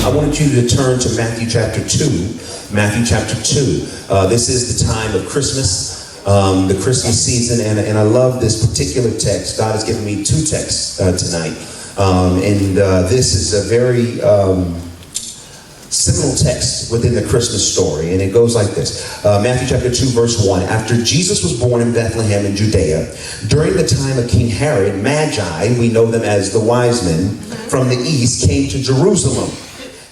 I wanted you to turn to Matthew chapter 2. Matthew chapter 2. This is the time of Christmas, the Christmas season, and I love this particular text. God has given me two texts tonight. This is a very seminal text within the Christmas story, and it goes like this. Matthew chapter 2, verse 1. After Jesus was born in Bethlehem in Judea, during the time of King Herod, Magi, we know them as the wise men, from the east came to Jerusalem.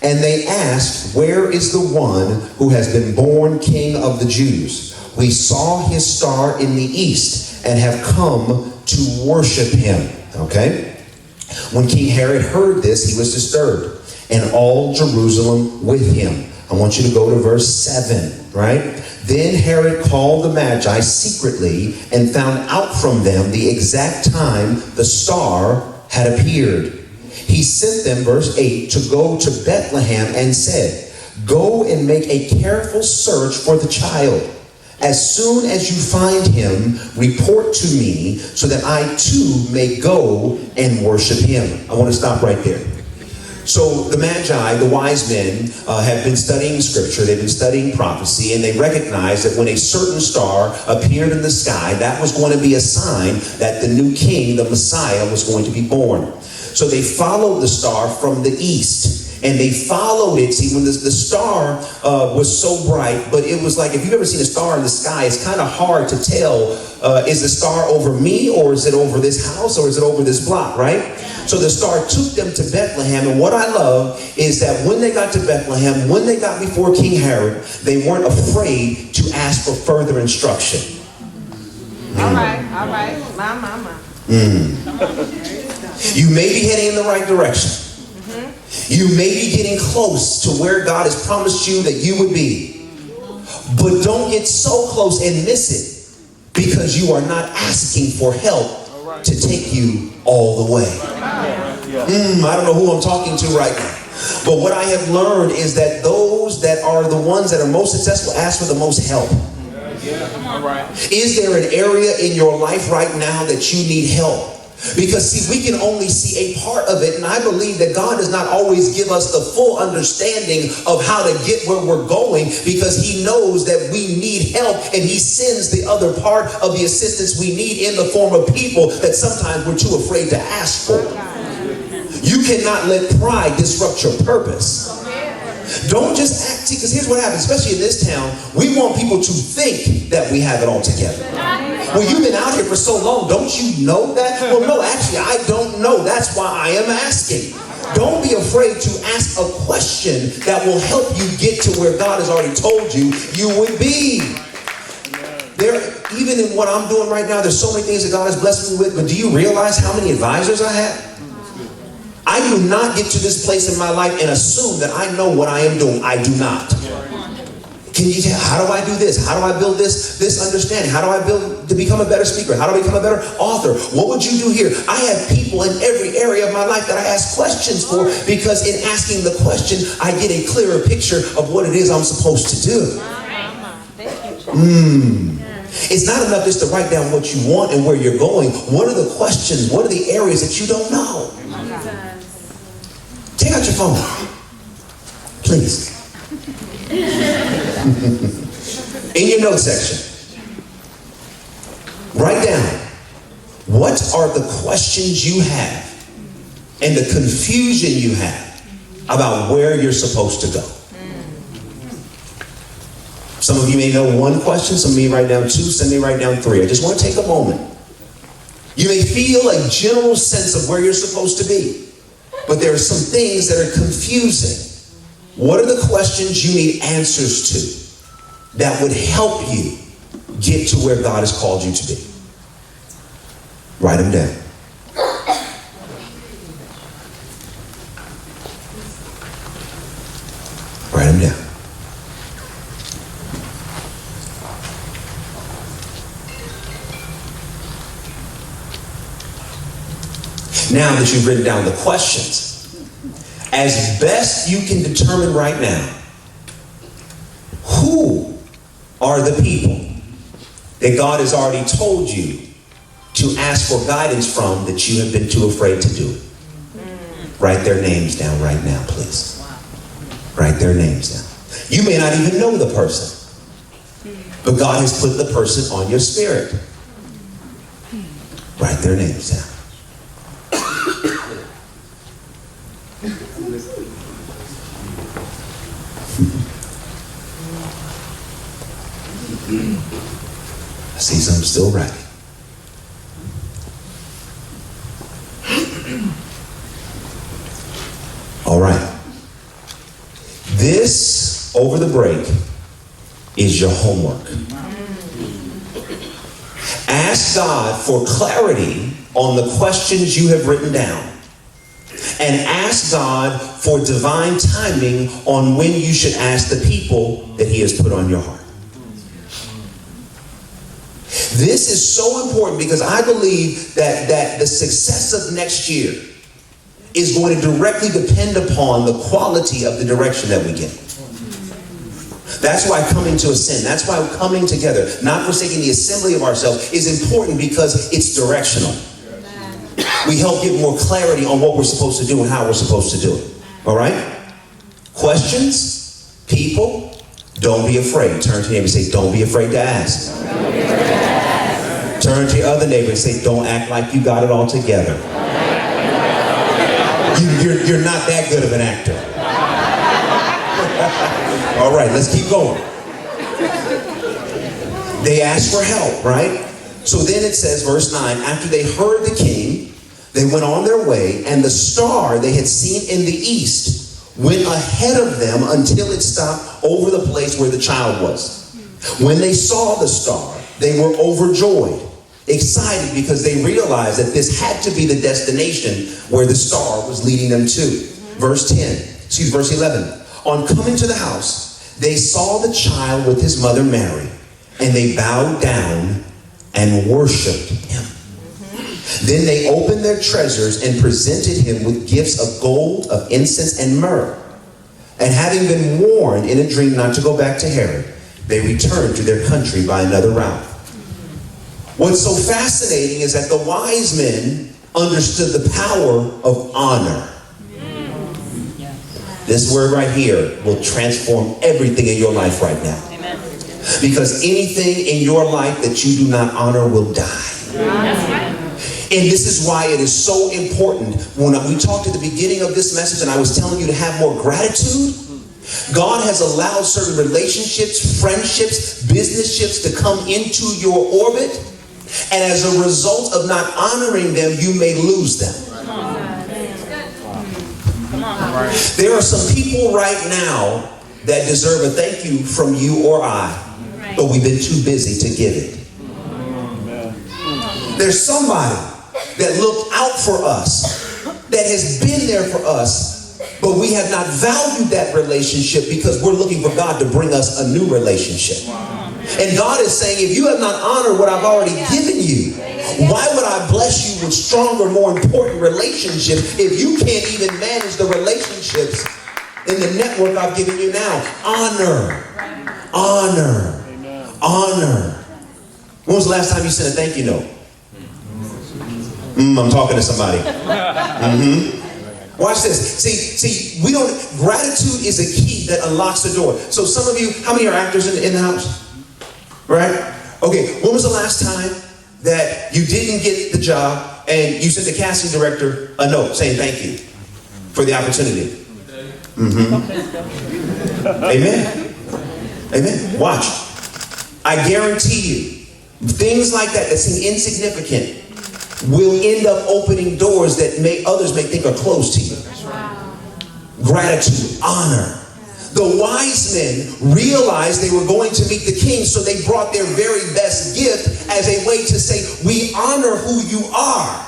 And they asked, "Where is the one who has been born King of the Jews? We saw his star in the east and have come to worship him." Okay? When King Herod heard this, he was disturbed, and all Jerusalem with him. I want you to go to verse 7, right? Then Herod called the Magi secretly and found out from them the exact time the star had appeared. He sent them, verse 8, to go to Bethlehem and said, "Go and make a careful search for the child. As soon as you find him, report to me so that I too may go and worship him." I want to stop right there. So the Magi, the wise men, have been studying scripture, they've been studying prophecy, and they recognized that when a certain star appeared in the sky, that was going to be a sign that the new king, the Messiah, was going to be born. So they followed the star from the east. And they followed it. See, when the star was so bright, but it was like, if you've ever seen a star in the sky, it's kind of hard to tell, is the star over me, or is it over this house, or is it over this block, right? So the star took them to Bethlehem, and what I love is that when they got to Bethlehem, when they got before King Herod, they weren't afraid to ask for further instruction. All right, my. You may be heading in the right direction. You may be getting close to where God has promised you that you would be. But don't get so close and miss it because you are not asking for help to take you all the way. I don't know who I'm talking to right now. But what I have learned is that those that are the ones that are most successful ask for the most help. Is there an area in your life right now that you need help? Because see, we can only see a part of it, and I believe that God does not always give us the full understanding of how to get where we're going, because he knows that we need help, and he sends the other part of the assistance we need in the form of people that sometimes we're too afraid to ask for. You cannot let pride disrupt your purpose. Don't just act, because here's what happens, especially in this town, we want people to think that we have it all together. Well, you've been out here for so long, don't you know that? Well, no, actually, I don't know. That's why I am asking. Don't be afraid to ask a question that will help you get to where God has already told you would be. Even in what I'm doing right now, there's so many things that God has blessed me with, but do you realize how many advisors I have? I do not get to this place in my life and assume that I know what I am doing. I do not. Can you tell, how do I do this? How do I build this understanding? How do I build to become a better speaker? How do I become a better author? What would you do here? I have people in every area of my life that I ask questions for, because in asking the question, I get a clearer picture of what it is I'm supposed to do. It's not enough just to write down what you want and where you're going. What are the questions? What are the areas that you don't know? Take out your phone, please. In your notes section, write down, what are the questions you have and the confusion you have about where you're supposed to go? Some of you may know one question, some of you write down two, some may write down three. I just want to take a moment. You may feel a general sense of where you're supposed to be, but there are some things that are confusing. What are the questions you need answers to that would help you get to where God has called you to be? Write them down. Write them down. Now that you've written down the questions, as best you can determine right now, who are the people that God has already told you to ask for guidance from that you have been too afraid to do it? Write their names down right now, please. Write their names down. You may not even know the person, but God has put the person on your spirit. Write their names down. I see some still writing. All right. This, over the break, is your homework. Ask God for clarity on the questions you have written down. And ask God for divine timing on when you should ask the people that He has put on your heart. This is so important because I believe that the success of next year is going to directly depend upon the quality of the direction that we get. That's why coming to ascend, that's why coming together, not forsaking the assembly of ourselves, is important because it's directional. We help give more clarity on what we're supposed to do and how we're supposed to do it. All right? Questions? People? Don't be afraid. Turn to your neighbor and say, don't be afraid to ask. Turn to your other neighbor and say, don't act like you got it all together. You're not that good of an actor. All right, let's keep going. They asked for help, right? So then it says, verse 9, after they heard the king, they went on their way, and the star they had seen in the east went ahead of them until it stopped over the place where the child was. When they saw the star, they were overjoyed, excited because they realized that this had to be the destination where the star was leading them to. Verse 11. On coming to the house, they saw the child with his mother Mary, and they bowed down and worshiped him. Then they opened their treasures and presented him with gifts of gold, of incense, and myrrh. And having been warned in a dream not to go back to Herod, they returned to their country by another route. What's so fascinating is that the wise men understood the power of honor. This word right here will transform everything in your life right now. Amen. Because anything in your life that you do not honor will die. That's right. And this is why it is so important. When we talked at the beginning of this message and I was telling you to have more gratitude, God has allowed certain relationships, friendships, businessships to come into your orbit. And as a result of not honoring them, you may lose them. There are some people right now that deserve a thank you from you or I, but we've been too busy to give it. There's somebody that looked out for us, that has been there for us, but we have not valued that relationship because we're looking for God to bring us a new relationship. And God is saying, if you have not honored what I've already given you, why would I bless you with stronger, more important relationships if you can't even manage the relationships in the network I've given you now? Honor. Honor. Honor. When was the last time you sent a thank you note? I'm talking to somebody. Watch this. See, gratitude is a key that unlocks the door. So some of you, how many are actors in the house? Right? Okay, when was the last time that you didn't get the job and you sent the casting director a note saying thank you for the opportunity? Amen. Amen. Watch. I guarantee you, things like that seem insignificant will end up opening doors that others may think are closed to you. Gratitude, honor. The wise men realized they were going to meet the king, so they brought their very best gift as a way to say, we honor who you are.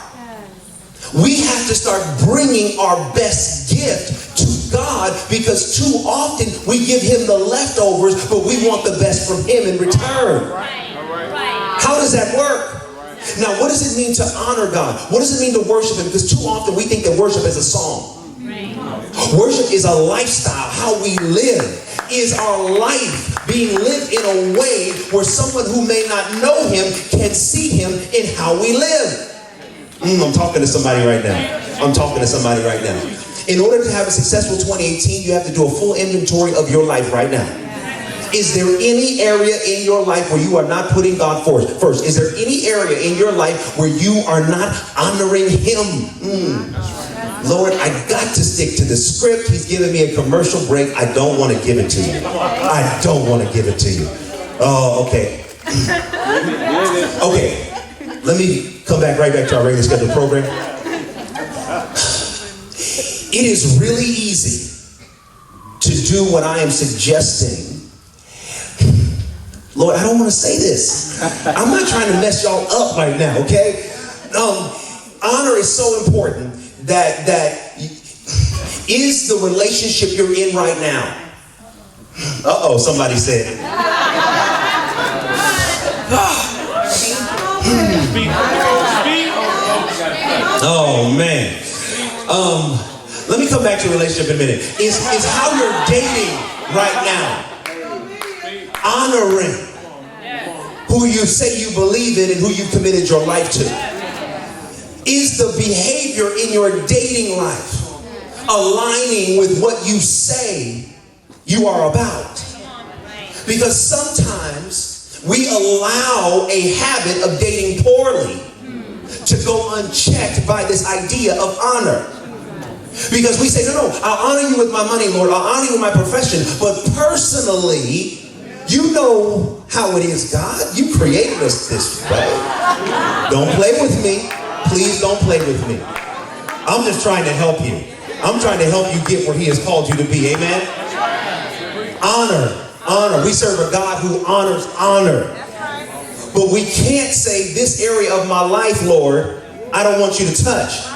We have to start bringing our best gift to God because too often we give him the leftovers, but we want the best from him in return. How does that work? Now, what does it mean to honor God? What does it mean to worship him? Because too often we think that worship is a song. Worship is a lifestyle, how we live. Is our life being lived in a way where someone who may not know him can see him in how we live? I'm talking to somebody right now. I'm talking to somebody right now. In order to have a successful 2018, you have to do a full inventory of your life right now. Is there any area in your life where you are not putting God first? Is there any area in your life where you are not honoring Him? Lord, I got to stick to the script. He's giving me a commercial break. I don't want to give it to you. I don't want to give it to you. Oh, okay. Okay. Let me come back right back to our regular scheduled program. It is really easy to do what I am suggesting. Lord, I don't want to say this. I'm not trying to mess y'all up right now, okay? Honor is so important that is the relationship you're in right now. Uh-oh, somebody said it. Oh, man. Let me come back to relationship in a minute. Is how you're dating right now. Honoring who you say you believe in and who you committed your life to. Is the behavior in your dating life aligning with what you say you are about? Because sometimes we allow a habit of dating poorly to go unchecked by this idea of honor. Because we say, no, I'll honor you with my money, Lord. I'll honor you with my profession. But personally, you know how it is, God. You created us this way. Don't play with me. Please don't play with me. I'm just trying to help you. I'm trying to help you get where He has called you to be. Amen? Honor. We serve a God who honors honor. But we can't say, this area of my life, Lord, I don't want you to touch.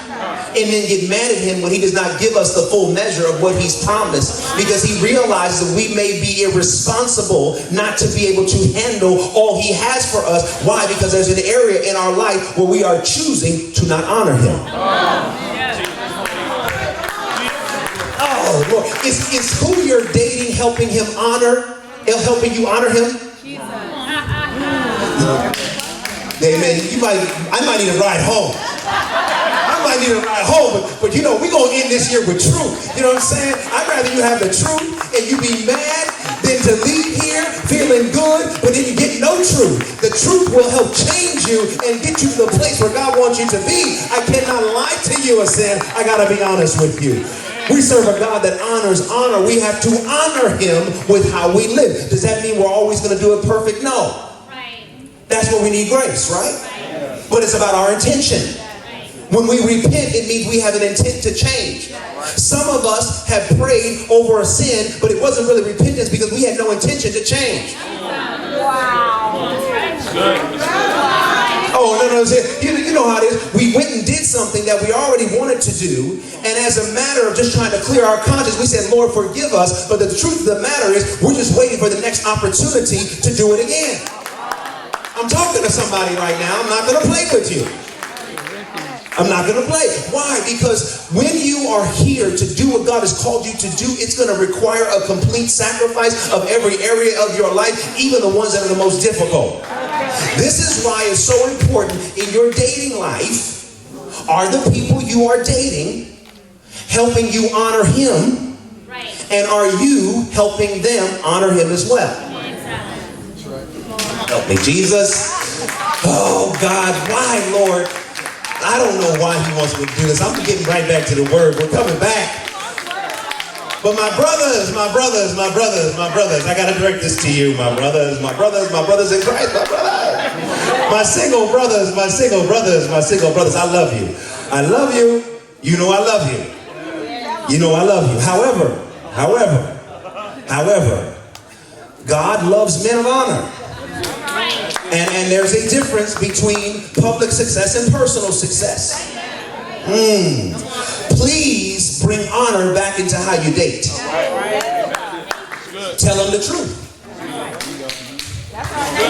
And then get mad at Him when He does not give us the full measure of what He's promised, because He realizes that we may be irresponsible not to be able to handle all He has for us. Why? Because there's an area in our life where we are choosing to not honor Him. Oh, Lord. Is who you're dating helping Him honor? Helping you honor Him? Amen. I might need a ride home. I need a ride home, but you know, we're going to end this year with truth. You know what I'm saying? I'd rather you have the truth and you be mad than to leave here feeling good, but then you get no truth. The truth will help change you and get you to the place where God wants you to be. I cannot lie to you and say, I got to be honest with you. We serve a God that honors honor. We have to honor Him with how we live. Does that mean we're always going to do it perfect? No. That's where we need grace, right? But it's about our intention. When we repent, it means we have an intent to change. Some of us have prayed over a sin, but it wasn't really repentance because we had no intention to change. Wow. Oh, no. You know how it is. We went and did something that we already wanted to do, and as a matter of just trying to clear our conscience, we said, Lord, forgive us. But the truth of the matter is, we're just waiting for the next opportunity to do it again. I'm talking to somebody right now. I'm not going to play with you. I'm not going to play. Why? Because when you are here to do what God has called you to do, it's going to require a complete sacrifice of every area of your life, even the ones that are the most difficult. This is why it's so important in your dating life. Are the people you are dating helping you honor Him? And are you helping them honor Him as well? Help me, Jesus. Oh, God, why, Lord? I don't know why He wants me to do this. I'm getting right back to the Word. We're coming back. But my brothers, I got to direct this to you. My brothers in Christ, my brothers. My single brothers. I love you. I love you. You know I love you. You know I love you. However, God loves men of honor. And there's a difference between public success and personal success. Please bring honor back into how you date. Tell them the truth.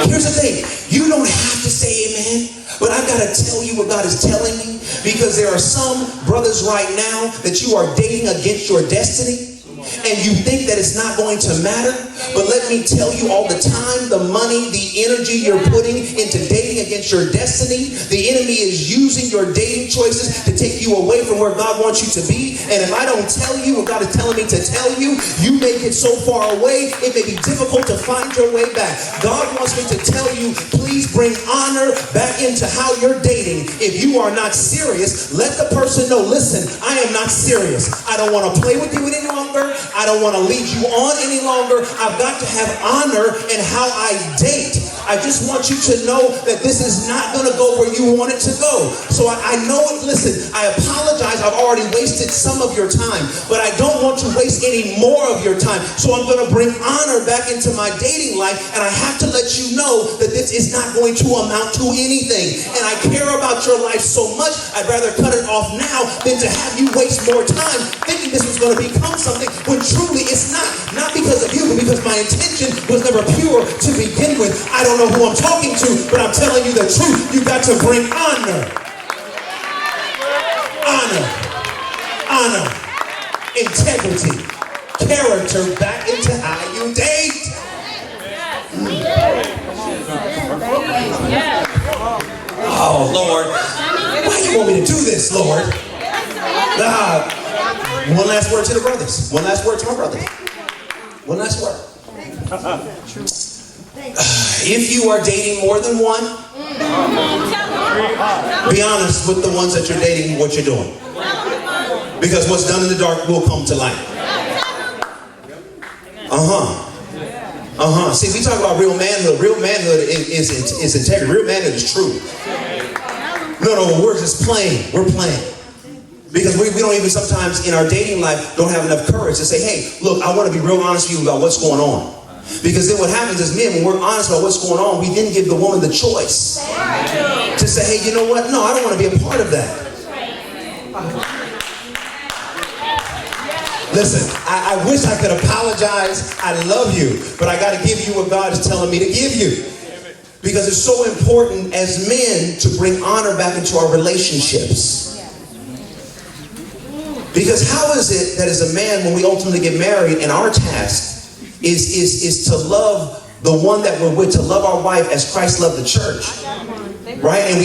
Here's the thing. You don't have to say amen, but I've got to tell you what God is telling me, because there are some brothers right now that you are dating against your destiny. and you think that it's not going to matter. But let me tell you, all the time, the money, the energy you're putting into dating against your destiny, the enemy is using your dating choices to take you away from where God wants you to be. And if I don't tell you what God is telling me to tell you, you may get so far away, it may be difficult to find your way back. God wants me to tell you, please bring honor back into how you're dating. If you are not serious, let the person know, listen, I am not serious. I don't want to play with you any longer. I don't want to lead you on any longer. I've got to have honor in how I date. I just want you to know that this is not going to go where you want it to go. So I know it. Listen, I apologize. I've already wasted some of your time, but I don't want to waste any more of your time. So I'm going to bring honor back into my dating life, and I have to let you know that this is not going to amount to anything. And I care about your life so much, I'd rather cut it off now than to have you waste more time thinking this was going to become something when truly it's not. Not because of you, but because my intention was never pure to begin with. I don't know who I'm talking to, but I'm telling you the truth. You got to bring honor. Honor, integrity, character back into how you date. Oh, Lord. Why do you want me to do this, Lord? One last word to the brothers. One last word to my brothers. One last word. If you are dating more than one, be honest with the ones that you're dating, what you're doing. Because what's done in the dark will come to light. See, we talk about real manhood. Real manhood is integrity. Real manhood is truth. No, we're just playing. We're playing. Because we don't even sometimes in our dating life don't have enough courage to say, hey, look, I want to be real honest with you about what's going on. Because then what happens is men, when we're honest about what's going on, we then give the woman the choice to say, hey, you know what? No, I don't want to be a part of that. Listen, I wish I could apologize. I love you, but I got to give you what God is telling me to give you. Because it's so important as men to bring honor back into our relationships. Because how is it that as a man, when we ultimately get married, and our task is to love the one that we're with, to love our wife as Christ loved the church, right? And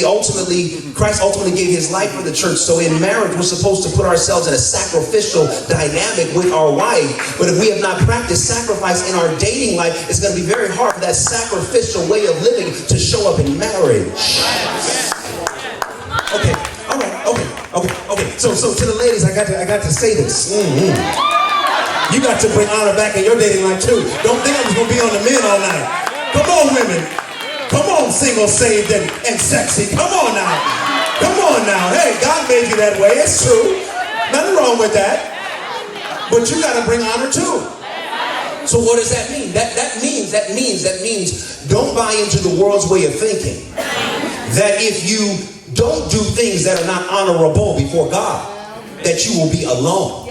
Christ ultimately gave his life for the church. So in marriage, we're supposed to put ourselves in a sacrificial dynamic with our wife. But if we have not practiced sacrifice in our dating life, it's going to be very hard for that sacrificial way of living to show up in marriage. Okay. So to the ladies, I got to say this. You got to bring honor back in your dating life too. Don't think I'm just gonna be on the men all night. Come on, women. Come on, single, saved, and sexy. Come on now. Come on now. Hey, God made you that way. It's true. Nothing wrong with that. But you got to bring honor too. So what does that mean? That means don't buy into the world's way of thinking. That if you don't do things that are not honorable before God, that you will be alone.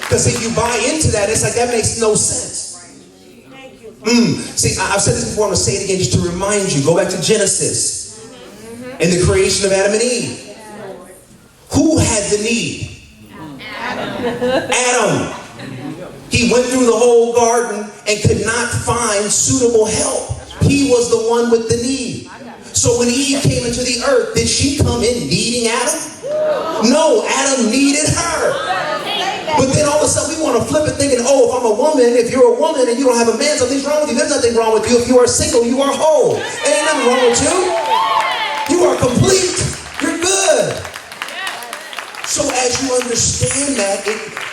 Because if you buy into that, it's like that makes no sense. See, I've said this before, I'm going to say it again just to remind you. Go back to Genesis and the creation of Adam and Eve. Who had the need? Adam. He went through the whole garden and could not find suitable help. He was the one with the need. So when Eve came into the earth, did she come in needing Adam? No, Adam needed her. But then all of a sudden we want to flip it thinking, oh, if I'm a woman, if you're a woman and you don't have a man, something's wrong with you. There's nothing wrong with you. If you are single, you are whole. Ain't nothing wrong with you. You are complete. You're good. So as you understand that,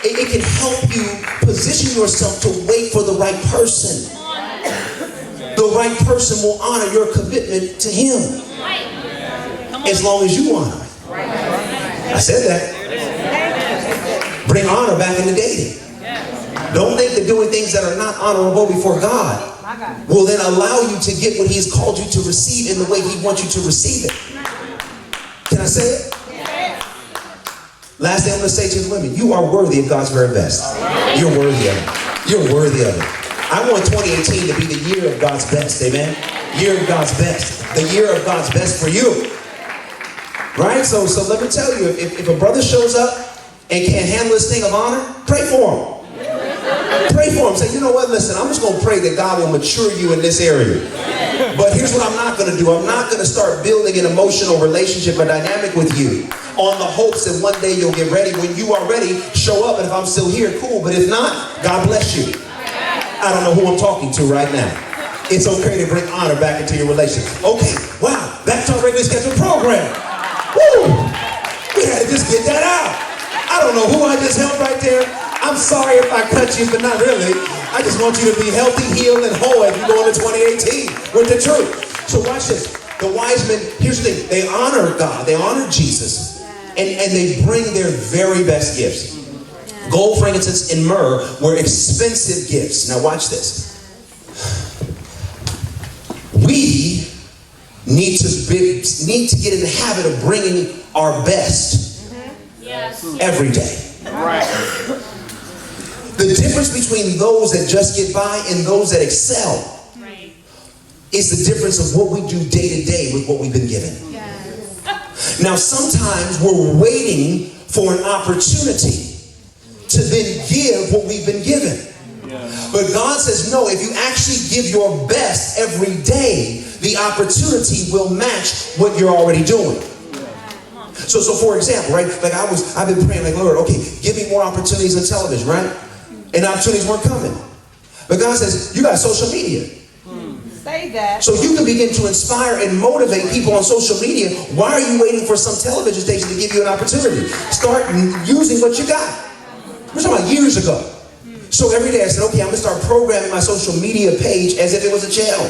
it can help you position yourself to wait for the right person. The right person will honor your commitment to him. As long as you honor it. I said that. Bring honor back into dating. Don't think that doing things that are not honorable before God will then allow you to get what he's called you to receive in the way he wants you to receive it. Can I say it? Last thing I'm going to say to the women, you are worthy of God's very best. You're worthy of it. You're worthy of it. I want 2018 to be the year of God's best, amen? Year of God's best. The year of God's best for you. Right? So let me tell you, if a brother shows up and can't handle this thing of honor, pray for him. Pray for him. Say, you know what, listen, I'm just going to pray that God will mature you in this area. But here's what I'm not going to do. I'm not going to start building an emotional relationship or dynamic with you on the hopes that one day you'll get ready. When you are ready, show up. And if I'm still here, cool. But if not, God bless you. I don't know who I'm talking to right now. It's okay to bring honor back into your relationship. Okay, wow, back to our regularly scheduled program. Woo! We had to just get that out. I don't know who I just helped right there. I'm sorry if I cut you, but not really. I just want you to be healthy, healed, and whole as you go into 2018 with the truth. So watch this. The wise men, here's the thing. They honor God. They honor Jesus. And they bring their very best gifts. Gold, frankincense, and myrrh were expensive gifts. Now watch this. We need to get in the habit of bringing our best every day. Right. The difference between those that just get by and those that excel is the difference of what we do day to day with what we've been given. Now, sometimes we're waiting for an opportunity to then give what we've been given. But God says, no, if you actually give your best every day, the opportunity will match what you're already doing. So for example, right, like I've been praying, like, Lord, okay, give me more opportunities on television, right? And opportunities weren't coming. But God says, you got social media. Say that. So you can begin to inspire and motivate people on social media. Why are you waiting for some television station to give you an opportunity? Start using what you got. We're talking about years ago. So every day I said, okay, I'm going to start programming my social media page as if it was a channel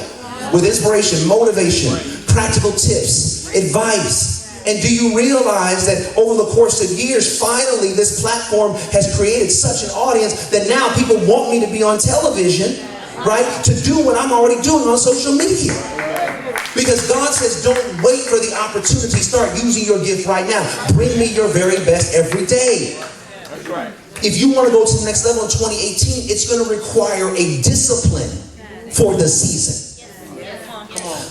with inspiration, motivation, practical tips, advice. And do you realize that over the course of years, finally this platform has created such an audience that now people want me to be on television, right, to do what I'm already doing on social media. Because God says, don't wait for the opportunity. Start using your gift right now. Bring me your very best every day. That's right. If you want to go to the next level in 2018, it's going to require a discipline for the season.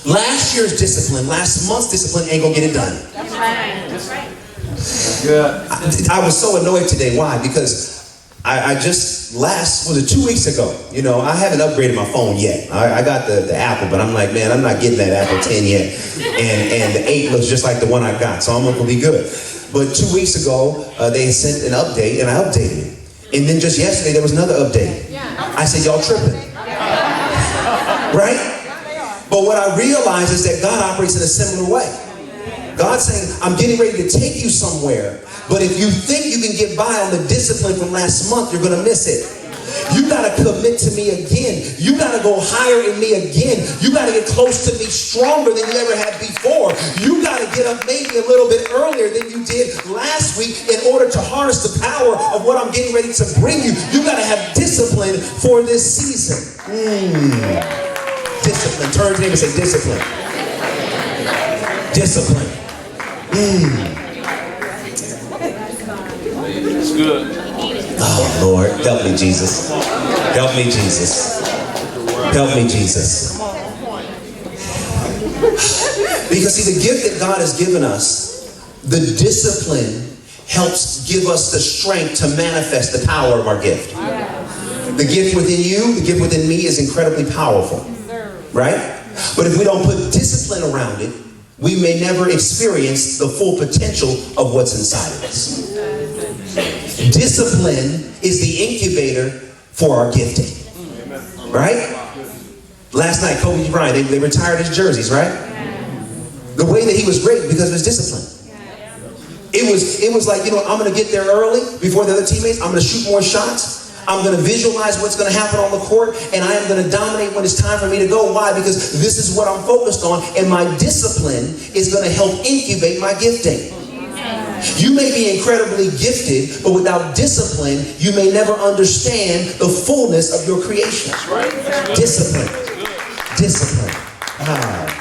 Last year's discipline, last month's discipline ain't going to get it done. That's right. Good. I was so annoyed today. Why? Because I just was it 2 weeks ago? You know, I haven't upgraded my phone yet. I got the Apple, but I'm like, man, I'm not getting that Apple 10 yet. And the 8 looks just like the one I got, so I'm going to be good. But 2 weeks ago, they sent an update, and I updated it. And then just yesterday, there was another update. I said, y'all tripping. Right? But what I realize is that God operates in a similar way. God's saying, I'm getting ready to take you somewhere. But if you think you can get by on the discipline from last month, you're going to miss it. You got to commit to me again. You got to go higher in me again. You got to get close to me stronger than you ever had before. You got to get up maybe a little bit earlier than you did last week in order to harness the power of what I'm getting ready to bring you. You got to have discipline for this season. Discipline. Turn to him and say discipline. Discipline. It's good. Oh, Lord, help me, Jesus. Help me, Jesus. Help me, Jesus. Because see, the gift that God has given us, the discipline helps give us the strength to manifest the power of our gift. The gift within you, the gift within me is incredibly powerful. Right? But if we don't put discipline around it, we may never experience the full potential of what's inside of us. Discipline is the incubator for our gifting. Right? Last night, Kobe Bryant, they retired his jerseys, right? The way that he was great because of his discipline. It was like, you know, I'm going to get there early before the other teammates. I'm going to shoot more shots. I'm going to visualize what's going to happen on the court, and I am going to dominate when it's time for me to go. Why? Because this is what I'm focused on, and my discipline is going to help incubate my gifting. You may be incredibly gifted, but without discipline, you may never understand the fullness of your creation. Discipline. Discipline.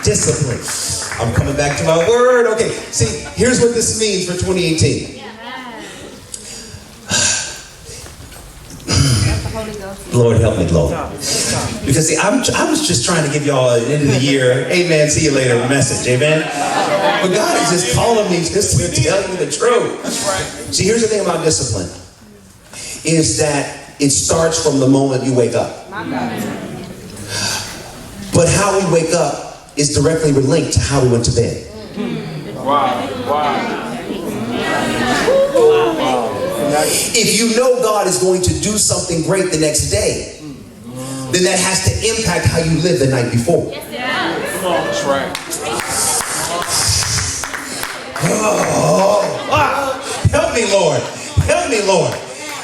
Discipline. I'm coming back to my word. Okay, see, here's what this means for 2018. Lord, help me, Lord. Because see, I was just trying to give y'all an end of the year, amen, see you later message, amen. But God is just calling me just to tell you the truth. That's right. See, here's the thing about discipline, is that it starts from the moment you wake up. But how we wake up is directly linked to how we went to bed. Wow. If you know God is going to do something great the next day, then that has to impact how you live the night before. That's right. Oh, wow. Help me, Lord. Help me, Lord.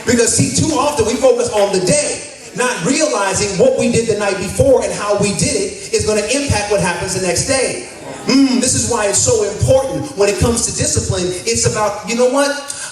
Because see, too often we focus on the day, not realizing what we did the night before and how we did it is going to impact what happens the next day. This is why it's so important when it comes to discipline. It's about, you know what?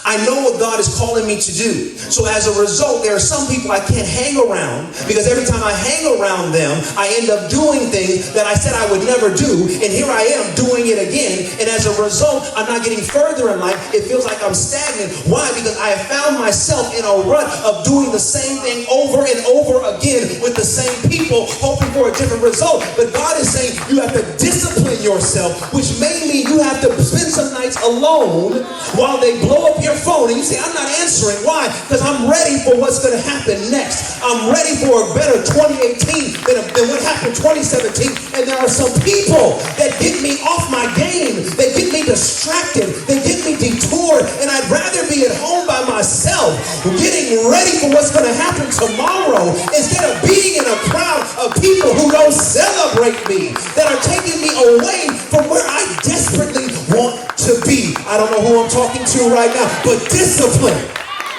I know what God is calling me to do. So as a result, there are some people I can't hang around because every time I hang around them, I end up doing things that I said I would never do. And here I am doing it again. And as a result, I'm not getting further in life. It feels like I'm stagnant. Why? Because I have found myself in a rut of doing the same thing over and over again with the same people, hoping for a different result. But God is saying you have to discipline yourself, which may mean you have to spend some nights alone while they blow up your phone. And you say, I'm not answering. Why? Because I'm ready for what's going to happen next. I'm ready for a better 2018 than what happened 2017. And there are some people that get me off my game. They get me distracted. They get me detoured. And I'd rather be at home by myself, getting ready for what's going to happen tomorrow, instead of being in a crowd of people who don't celebrate me, that are taking me away from where I desperately want to be. I don't know who I'm talking to right now, but discipline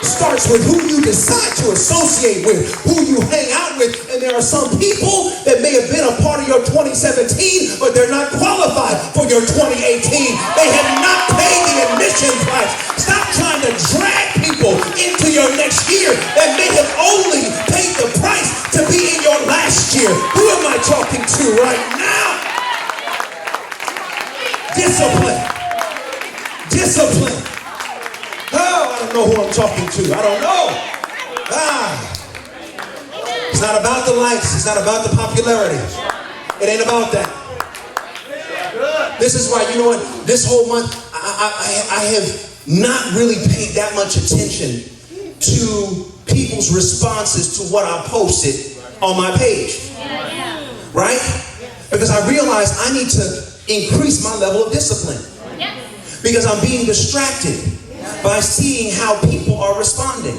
starts with who you decide to associate with, who you hang out with. And there are some people that may have been a part of your 2017, but they're not qualified for your 2018. They have not paid the admission price. Stop trying to drag people into your next year that may have only paid the price to be in your last year. Who am I talking to right now? Discipline. Discipline. Oh, I don't know who I'm talking to. I don't know. It's not about the likes. It's not about the popularity. It ain't about that. This is why, you know what? This whole month, I have not really paid that much attention to people's responses to what I posted on my page. Right? Because I realized I need to increase my level of discipline. Because I'm being distracted by seeing how people are responding.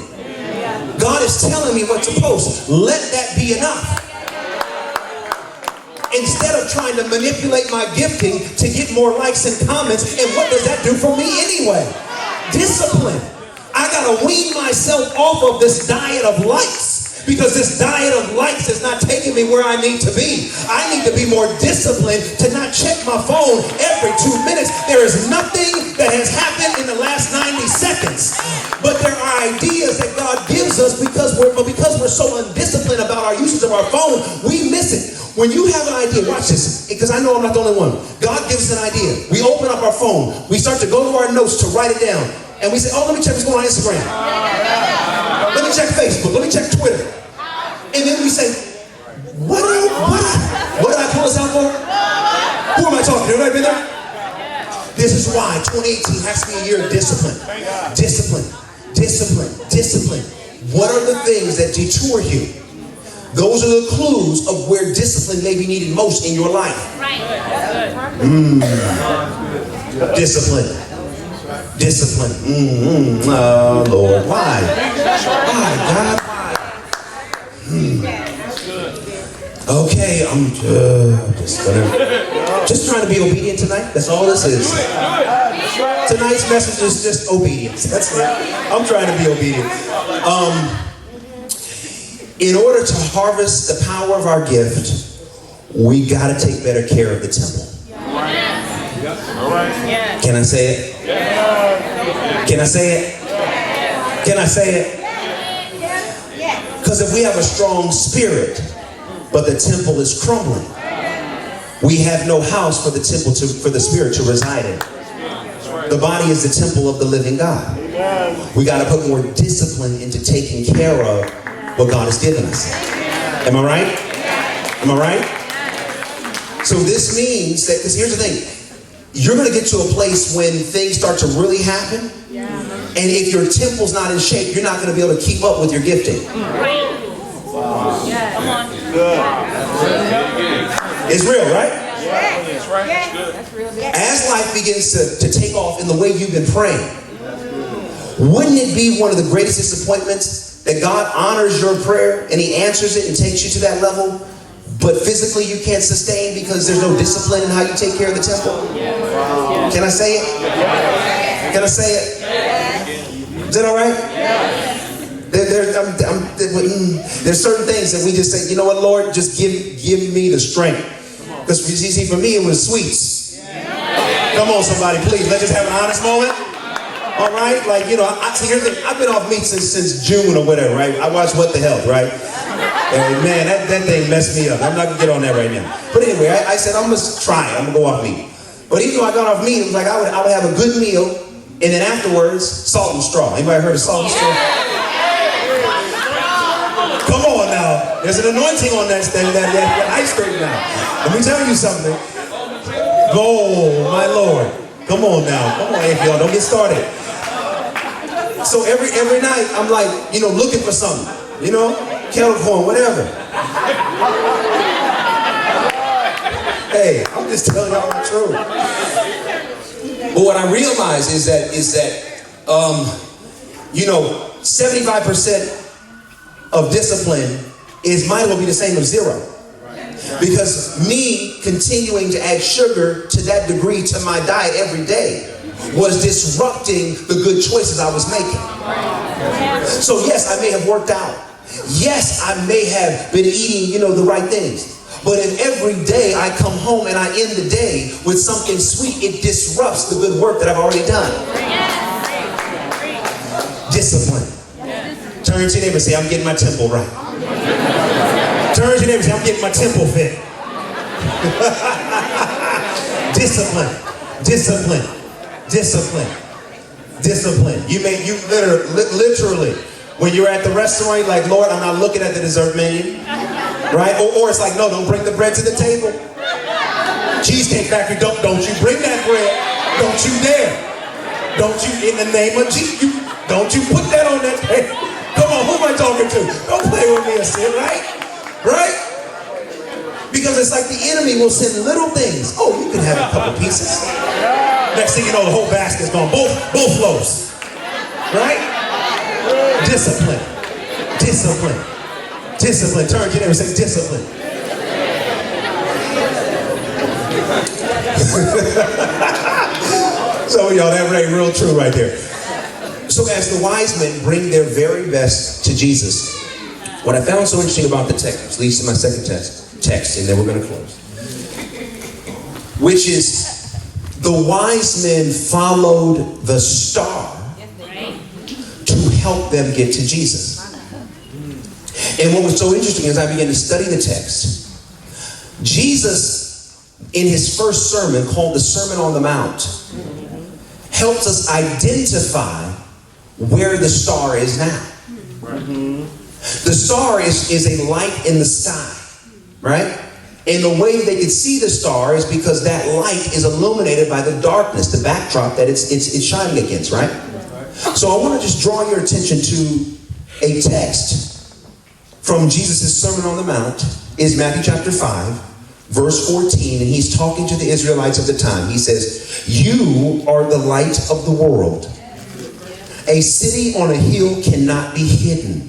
God is telling me what to post. Let that be enough. Instead of trying to manipulate my gifting to get more likes and comments, and what does that do for me anyway? Discipline. I gotta wean myself off of this diet of likes. Because this diet of likes is not taking me where I need to be. I need to be more disciplined to not check my phone every 2 minutes. There is nothing that has happened in the last 90 seconds. But there are ideas that God gives us because we're so undisciplined about our usage of our phone, we miss it. When you have an idea, watch this, because I know I'm not the only one. God gives us an idea. We open up our phone. We start to go to our notes to write it down. And we say, oh, let me check what's going on Instagram. Let me check Facebook. Let me check Twitter. And then we say, what did I pull this out for? Who am I talking to? Everybody been there? This is why 2018 has to be a year of discipline. Discipline. Discipline. Discipline. What are the things that detour you? Those are the clues of where discipline may be needed most in your life. Discipline. Discipline. Oh, Lord. Why? Why, God? Okay, I'm just trying to be obedient tonight. That's all this is. Tonight's message is just obedience. That's it. I'm trying to be obedient. In order to harvest the power of our gift, we got to take better care of the temple. Can I say it? Can I say it? Can I say it? Because if we have a strong spirit, but the temple is crumbling, we have no house for the temple for the spirit to reside in. The body is the temple of the living God. We got to put more discipline into taking care of what God has given us. Am I right? Am I right? So this means that, because here's the thing, you're going to get to a place when things start to really happen. And if your temple's not in shape, you're not going to be able to keep up with your gifting. It's real, right? That's right. That's good. That's real. As life begins to take off in the way you've been praying, wouldn't it be one of the greatest disappointments that God honors your prayer and he answers it and takes you to that level, but physically you can't sustain because there's no discipline in how you take care of the temple? Can I say it? Can I say it? Is that all right? There's certain things that we just say, you know what, Lord, just give me the strength. Because you see, for me, it was sweets. Come on, somebody, please. Let's just have an honest moment. All right? Like, you know, here's the thing. I've been off meat since June or whatever, right? I watched What the Health, right? And man, that thing messed me up. I'm not going to get on that right now. But anyway, I said, I'm going to try it. I'm going to go off meat. But even though I got off meat, it was like I would have a good meal, and then afterwards, salt and straw. Anybody heard of salt and straw? Come on now. There's an anointing on that ice cream now. Let me tell you something. Oh, my Lord. Come on now. Come on, y'all. Don't get started. So every night, I'm like, you know, looking for something. You know, kettle corn, whatever. Hey, I'm just telling y'all the truth. But what I realize is that you know, 75% of discipline might as well be the same as 0. Because me continuing to add sugar to that degree to my diet every day was disrupting the good choices I was making. So yes, I may have worked out. Yes, I may have been eating, you know, the right things. But if every day I come home and I end the day with something sweet, it disrupts the good work that I've already done. Discipline. Turn to your neighbor and say, I'm getting my temple right. Turn to your neighbor and say, I'm getting my temple fit. Discipline. Discipline. Discipline. Discipline. You literally, when you're at the restaurant, you're like, Lord, I'm not looking at the dessert menu. Right? Or it's like, no, don't bring the bread to the table. Cheesecake Factory, don't you bring that bread. Don't you dare. Don't you, in the name of Jesus, don't you put that on that table. Come on, who am I talking to? Don't play with me and sin, right? Right? Because it's like the enemy will send little things. Oh, you can have a couple pieces. Next thing you know, the whole basket's gone. Both loaves. Right? Discipline. Discipline. Discipline. Turn to your neighbor and say discipline. Some of y'all, that rang real true right there. So as the wise men bring their very best to Jesus, what I found so interesting about the text, which leads to my second text, and then we're going to close, which is the wise men followed the star to help them get to Jesus. And what was so interesting as I began to study the text, Jesus, in his first sermon, called the Sermon on the Mount, helps us identify where the star is now. The star is a light in the sky, right? And the way they could see the star is because that light is illuminated by the darkness, the backdrop that it's shining against, right? So I want to just draw your attention to a text from Jesus' Sermon on the Mount. Is Matthew chapter 5, verse 14, and he's talking to the Israelites of the time. He says, "You are the light of the world. A city on a hill cannot be hidden.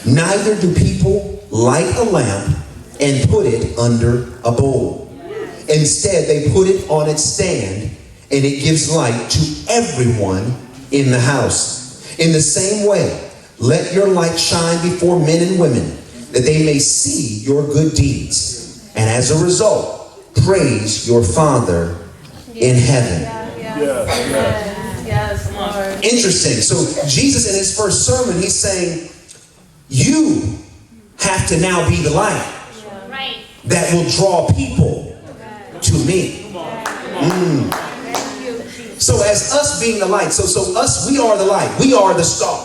Neither do people light a lamp and put it under a bowl. Instead, they put it on its stand, and it gives light to everyone in the house. In the same way, let your light shine before men and women, that they may see your good deeds, and as a result, praise your Father in heaven." Yes, Lord. Interesting. So Jesus in his first sermon, he's saying, you have to now be the light that will draw people to me. So as us being the light, so us, we are the light. We are the star.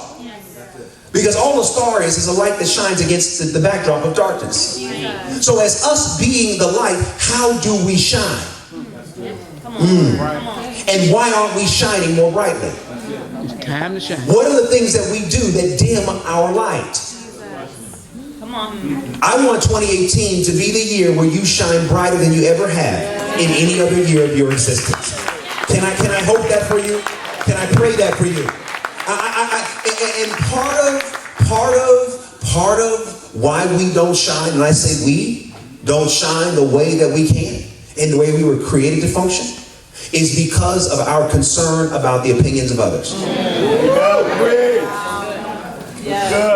Because all the star is a light that shines against the backdrop of darkness. So as us being the light, how do we shine? And why aren't we shining more brightly? It's time to shine. What are the things that we do that dim our light? Come on. I want 2018 to be the year where you shine brighter than you ever have in any other year of your existence. Can I hope that for you? Can I pray that for you? And part of why we don't shine, and I say we don't shine the way that we can and the way we were created to function, is because of our concern about the opinions of others.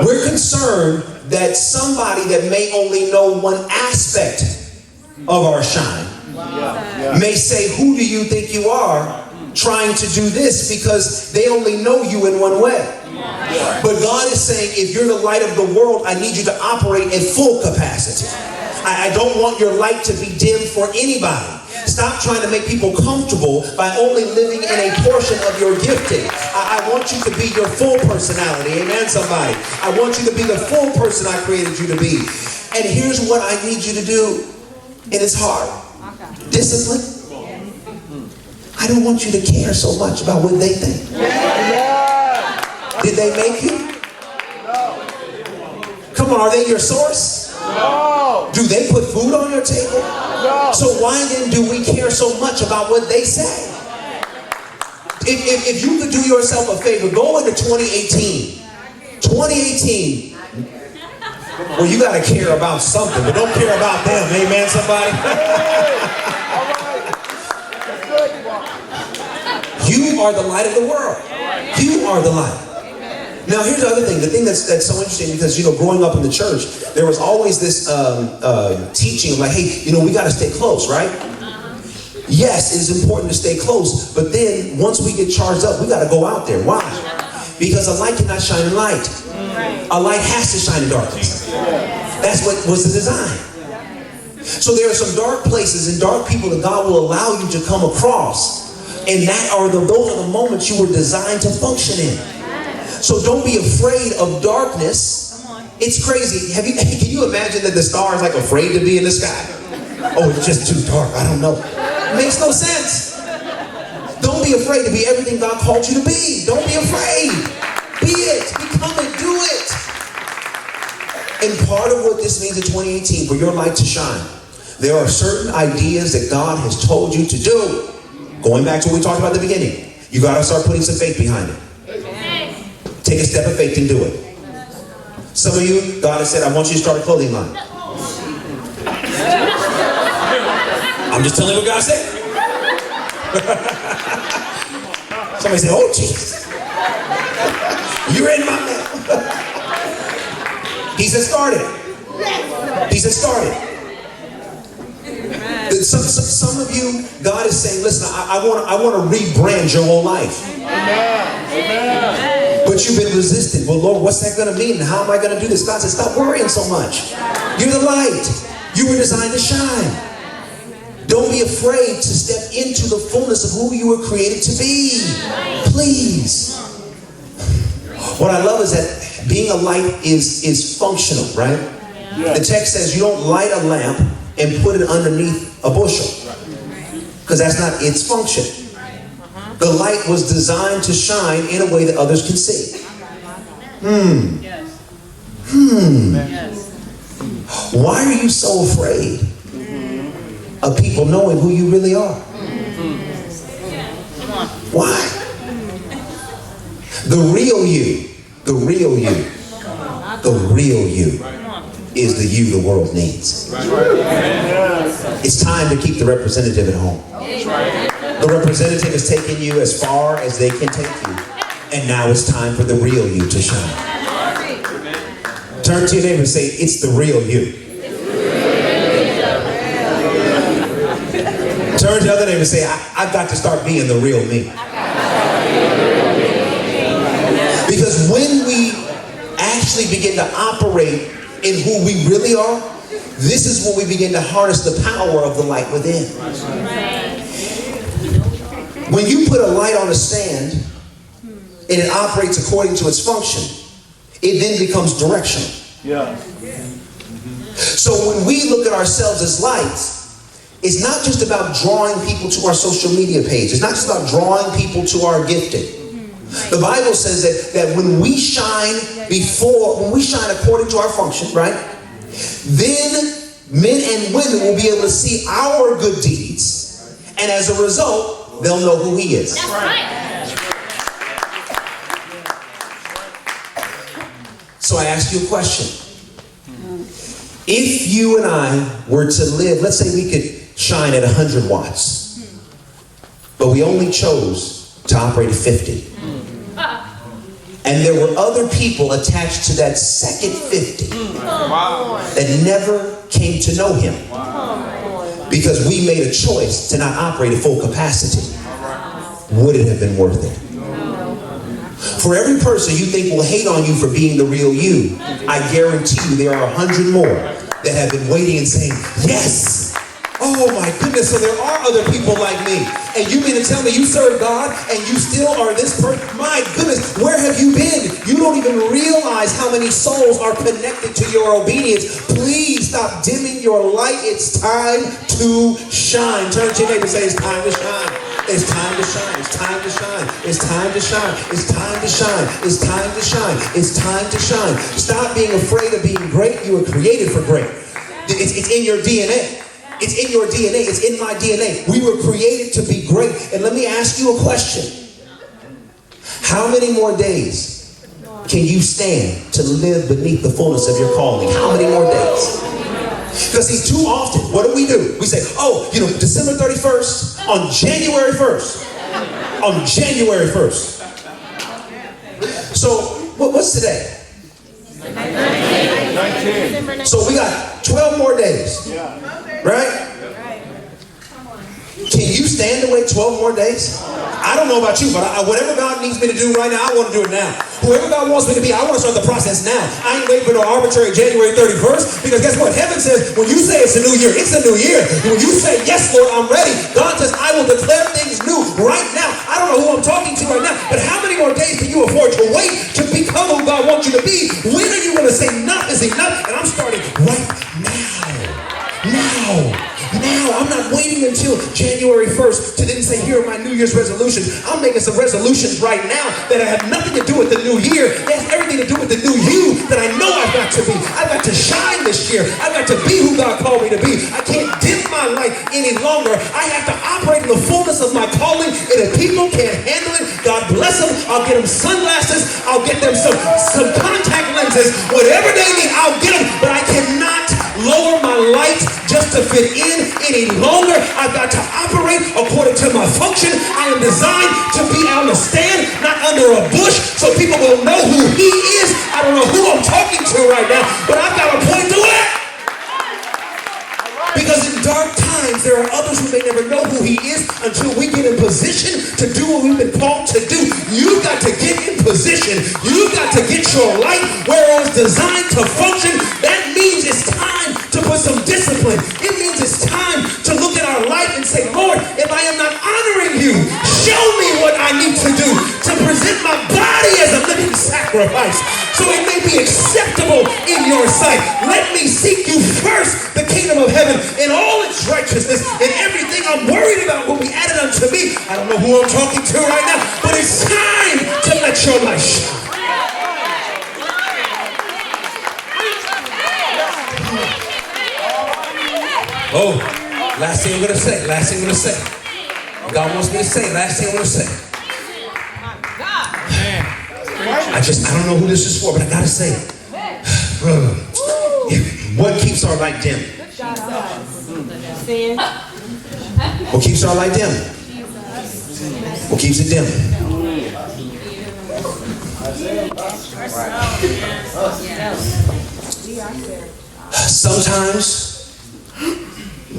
We're concerned that somebody that may only know one aspect of our shine may say, who do you think you are trying to do this, because they only know you in one way. But God is saying, if you're the light of the world, I need you to operate at full capacity. I don't want your light to be dim for anybody. Stop trying to make people comfortable by only living in a portion of your gifting. I want you to be your full personality. Amen, somebody. I want you to be the full person I created you to be. And here's what I need you to do, and it's hard. Discipline. I don't want you to care so much about what they think. Did they make you? Come on, are they your source? No. Do they put food on your table? No. So why then do we care so much about what they say? If you could do yourself a favor, go into 2018. 2018. Well, you got to care about something, but don't care about them. Amen, somebody? You are the light of the world. You are the light. Now, here's the other thing. The thing that's so interesting, because, growing up in the church, there was always this teaching of like, hey, we got to stay close, right? Yes, it is important to stay close, but then once we get charged up, we got to go out there. Why? Because a light cannot shine in light. A light has to shine in darkness. That's what was the design. So there are some dark places and dark people that God will allow you to come across. And those are the moments you were designed to function in. So don't be afraid of darkness. It's crazy. Can you imagine that the star is like afraid to be in the sky? Oh, it's just too dark. I don't know. It makes no sense. Don't be afraid to be everything God called you to be. Don't be afraid. Be it. Become it. Do it. And part of what this means in 2018 for your light to shine, there are certain ideas that God has told you to do. Going back to what we talked about at the beginning, you got to start putting some faith behind it. Take a step of faith and do it. Some of you, God has said, I want you to start a clothing line. I'm just telling you what God said. Somebody say, oh, Jesus. You're in my mouth. He said, start it. He said, start it. Some of you, God is saying, listen, I want to rebrand your whole life. Amen. But you've been resistant. Well, Lord, what's that going to mean? How am I going to do this? God said, stop worrying so much. You're the light. You were designed to shine. Don't be afraid to step into the fullness of who you were created to be. Please. What I love is that being a light is functional, right? Yeah. The text says you don't light a lamp and put it underneath a bushel, because that's not its function. The light was designed to shine in a way that others can see. Why are you so afraid of people knowing who you really are? Why? The real you is the you the world needs. It's time to keep the representative at home. The representative has taken you as far as they can take you, and now it's time for the real you to shine. Turn to your neighbor and say, it's the real you. Turn to the other neighbor and say, I've got to start being the real me. Because when we actually begin to operate in who we really are, this is when we begin to harness the power of the light within. When you put a light on a stand and it operates according to its function, it then becomes directional. Yeah. So when we look at ourselves as lights, It's not just about drawing people to our social media page. It's not just about drawing people to our gifting. The Bible says that when we shine according to our function, right? Then men and women will be able to see our good deeds. And as a result, they'll know who he is. That's right. So I ask you a question. If you and I were to live, let's say we could shine at 100 watts, but we only chose to operate at 50. And there were other people attached to that second 50 that never came to know him because we made a choice to not operate at full capacity. Would it have been worth it? For every person you think will hate on you for being the real you, I guarantee you there are 100 more that have been waiting and saying, yes. Oh my goodness, so there are other people like me. And you mean to tell me you serve God and you still are this person? My goodness, where have you been? You don't even realize how many souls are connected to your obedience. Please stop dimming your light. It's time to shine. Turn to your neighbor and say, it's time to shine. It's time to shine. It's time to shine. It's time to shine. It's time to shine. It's time to shine. It's time to shine. Stop being afraid of being great. You were created for great. It's in your DNA. It's in your DNA. It's in my DNA. We were created to be great. And let me ask you a question. How many more days can you stand to live beneath the fullness of your calling? How many more days? Because see, too often, what do? We say, oh, December 31st, on January 1st. On January 1st. So, what's today? 19. So we got 12 more days. Right? Can you stand to wait 12 more days? I don't know about you, but whatever God needs me to do right now, I want to do it now. Whoever God wants me to be, I want to start the process now. I ain't waiting for no arbitrary January 31st, because guess what? Heaven says, when you say it's a new year, it's a new year. When you say, yes, Lord, I'm ready, God says, I will declare things new right now. I don't know who I'm talking to right now, but how many more days can you afford to wait to become who God wants you to be? When are you going to say enough is enough? And I'm starting right now. I'm not waiting until January 1st to then say, here are my New Year's resolutions. I'm making some resolutions right now that have nothing to do with the new year. It has everything to do with the new you that I know I've got to be. I've got to shine this year. I've got to be who God called me to be. I can't dim my light any longer. I have to operate in the fullness of my calling. And if people can't handle it, God bless them. I'll get them sunglasses. I'll get them some contact lenses. Whatever they need, I'll get them. But I cannot lower my light just to fit in any longer. I've got to operate according to my function. I am designed to be on the stand, not under a bush, so people will know who he is. I don't know who I'm talking to right now, but I've got to point to it. Because in dark times, there are others who may never know who he is until we get in position to do what we've been called to do. You've got to get in position. You've got to get your light where it's designed to function. That means it's time to put some discipline. It means it's time to look at our life and say, Lord, if I am not honoring you, show me what I need to do to present my body as a living sacrifice so it may be acceptable in your sight. Let me seek you first, the kingdom of heaven, and all its righteousness, and everything I'm worried about will be added unto me. I don't know who I'm talking to right now, but it's time to let your light shine. Oh, last thing I'm going to say. God wants me to say, last thing I'm going to say. I don't know who this is for, but I got to say it. What keeps our light dim? What keeps our light dim? What keeps it dim? Sometimes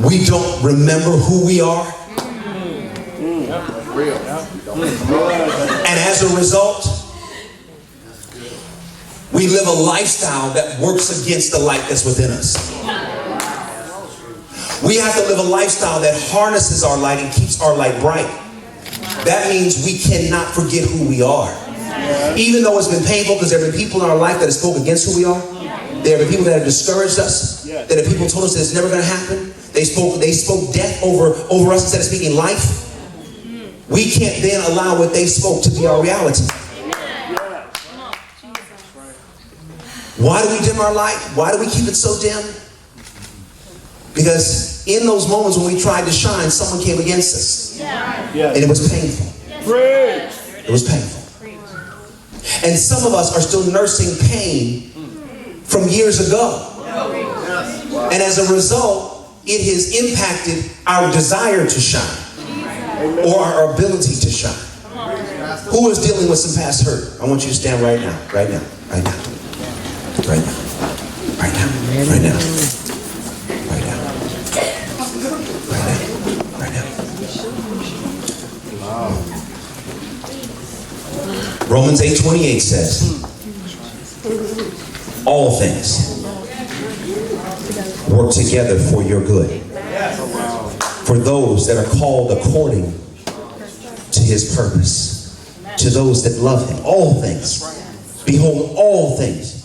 we don't remember who we are. And as a result, we live a lifestyle that works against the light that's within us. We have to live a lifestyle that harnesses our light and keeps our light bright. That means we cannot forget who we are. Even though it's been painful, because there have been people in our life that have spoken against who we are. There have been people that have discouraged us. That have people told us that it's never going to happen. They spoke death over us instead of speaking life. We can't then allow what they spoke to be our reality. Why do we dim our light? Why do we keep it so dim? Because in those moments when we tried to shine, someone came against us. And it was painful. It was painful. And some of us are still nursing pain from years ago. And as a result, it has impacted our desire to shine or our ability to shine. Who is dealing with some past hurt? I want you to stand right now, right now, right now, right now, right now, right now, right now, right now, right now. Romans 8:28 says, all things work together for your good. For those that are called according to his purpose. To those that love him. All things. Behold, all things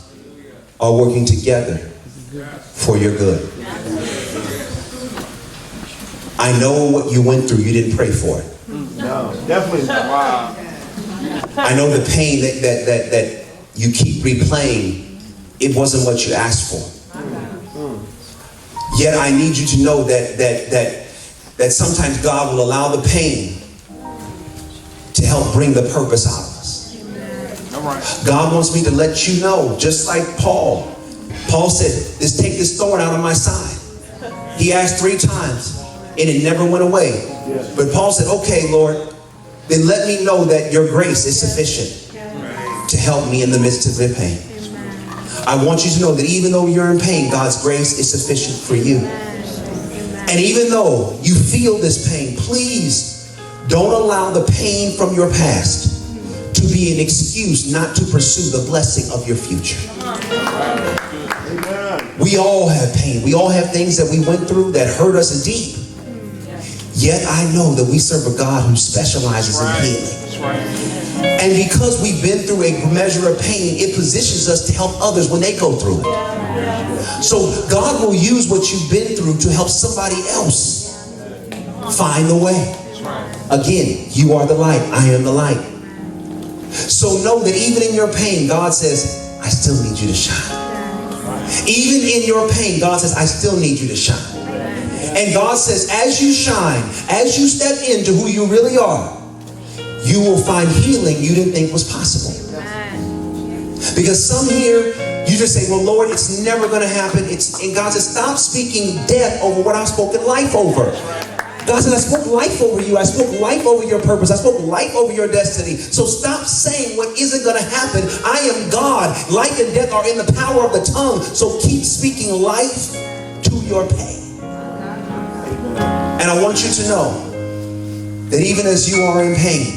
are working together for your good. I know what you went through. You didn't pray for it. No, definitely. Wow. I know the pain that you keep replaying. It wasn't what you asked for. Yet I need you to know that sometimes God will allow the pain to help bring the purpose out of us. God wants me to let you know, just like Paul. Paul said, "Just take this thorn out of my side." He asked 3 times, and it never went away. But Paul said, "Okay, Lord, then let me know that your grace is sufficient to help me in the midst of the pain." I want you to know that even though you're in pain, God's grace is sufficient for you. And even though you feel this pain, please don't allow the pain from your past to be an excuse not to pursue the blessing of your future. We all have pain. We all have things that we went through that hurt us deep. Yet I know that we serve a God who specializes in healing. And because we've been through a measure of pain, it positions us to help others when they go through it. So God will use what you've been through to help somebody else find the way. Again, you are the light. I am the light. So know that even in your pain, God says, I still need you to shine. Even in your pain, God says, I still need you to shine. And God says, as you shine, as you step into who you really are, you will find healing you didn't think was possible. Because some here, you just say, well, Lord, it's never going to happen. And God says, stop speaking death over what I've spoken life over. God said, I spoke life over you. I spoke life over your purpose. I spoke life over your destiny. So stop saying what isn't going to happen. I am God. Life and death are in the power of the tongue. So keep speaking life to your pain. And I want you to know that even as you are in pain,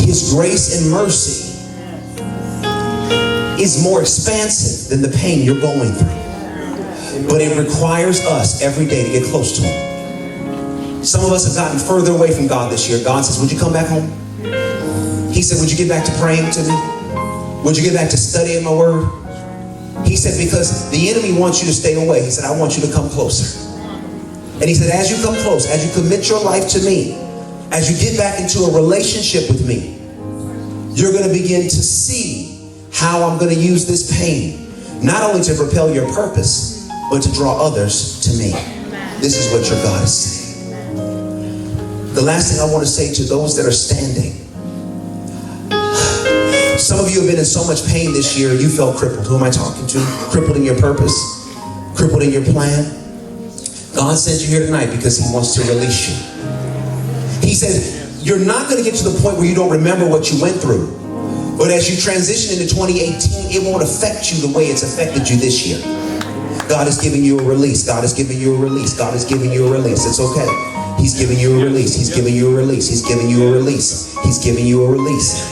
His grace and mercy is more expansive than the pain you're going through. But it requires us every day to get close to Him. Some of us have gotten further away from God this year. God says, would you come back home? He said, would you get back to praying to me? Would you get back to studying my word? He said, because the enemy wants you to stay away. He said, I want you to come closer. And he said, as you come close, as you commit your life to me, as you get back into a relationship with me, you're going to begin to see how I'm going to use this pain, not only to propel your purpose, but to draw others to me. This is what your God is saying. The last thing I want to say to those that are standing, some of you have been in so much pain this year, you felt crippled. Who am I talking to? Crippled in your purpose, crippled in your plan. God sent you here tonight because He wants to release you. He said, you're not going to get to the point where you don't remember what you went through. But as you transition into 2018, it won't affect you the way it's affected you this year. God is giving you a release. God is giving you a release. God is giving you a release. It's okay. He's giving you a release. He's giving you a release. He's giving you a release. He's giving you a release.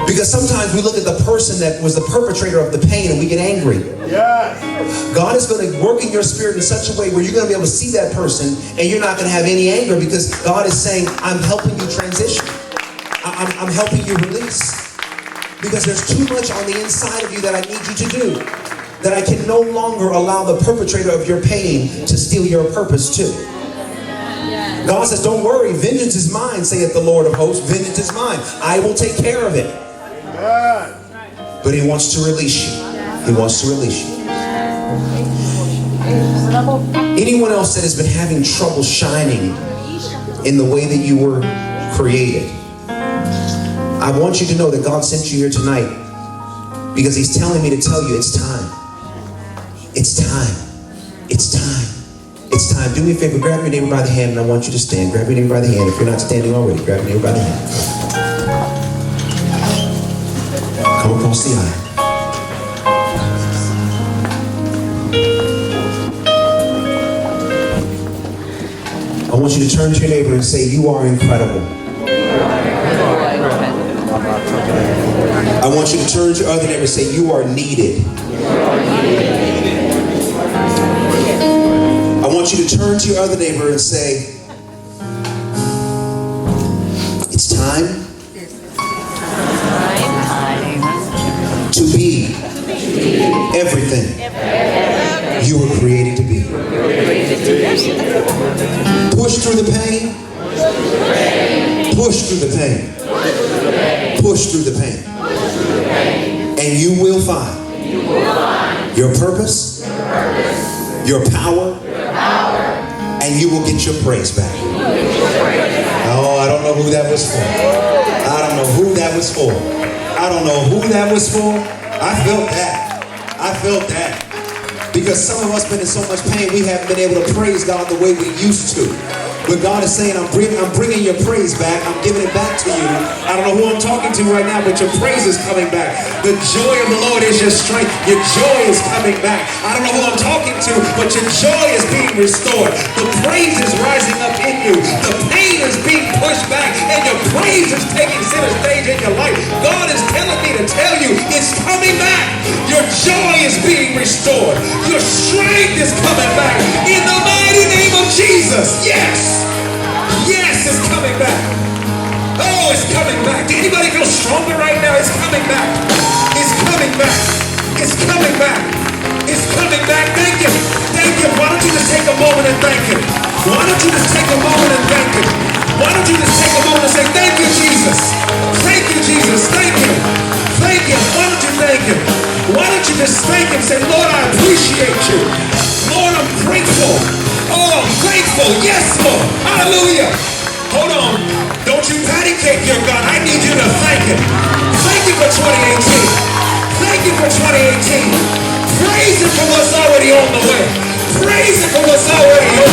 Because sometimes we look at the person that was the perpetrator of the pain and we get angry. Yes. God is going to work in your spirit in such a way where you're going to be able to see that person and you're not going to have any anger, because God is saying, I'm helping you transition. I'm helping you release. Because there's too much on the inside of you that I need you to do. that I can no longer allow the perpetrator of your pain to steal your purpose too. God says, don't worry, vengeance is mine, saith the Lord of hosts. Vengeance is mine. I will take care of it. But he wants to release you. He wants to release you. Anyone else that has been having trouble shining in the way that you were created, I want you to know that God sent you here tonight because he's telling me to tell you it's time. It's time. It's time. It's time. Do me a favor, grab your neighbor by the hand, and I want you to stand. Grab your neighbor by the hand. If you're not standing already, grab your neighbor by the hand. Come across the aisle. I want you to turn to your neighbor and say, you are incredible. I want you to turn to your other neighbor and say, you are needed. I want you to turn to your other neighbor and say, it's time to be everything you were created to be. Push through the pain. Push through the pain. Push through the pain. And you will find your purpose, your power, and you will get your praise back. Oh, I don't know who that was for. I don't know who that was for. I don't know who that was for. I felt that. I felt that. Because some of us been in so much pain, we haven't been able to praise God the way we used to. But God is saying, I'm bringing your praise back. I'm giving it back to you. I don't know who I'm talking to right now, but your praise is coming back. The joy of the Lord is your strength. Your joy is coming back. I don't know who I'm talking to, but your joy is being restored. The praise is rising up in you. The pain is being pushed back, and your praise is taking center stage in your life. God is telling me to tell you, it's coming back. Your joy is being restored. Your strength is coming back. In the mighty name of Jesus. Yes. Yes, it's coming back. Oh, it's coming back. Do anybody feel stronger right now? It's coming back. It's coming back. It's coming back. It's coming back. Thank you. Thank you. Why don't you just take a moment and thank him? Why don't you just take a moment and thank him? Why don't you just take a moment and say, thank you, Jesus. Thank you, Jesus. Thank you. Thank you. Why don't you thank him? Why don't you just thank him? Say, Lord, I appreciate you. Lord, I'm grateful. Oh, I'm grateful. Yes, Lord. Hallelujah. Hold on. Don't you patty cake your God. I need you to thank him. Thank you for 2018. Thank you for 2018. Praise him for what's already on the way. Praise him for what's already on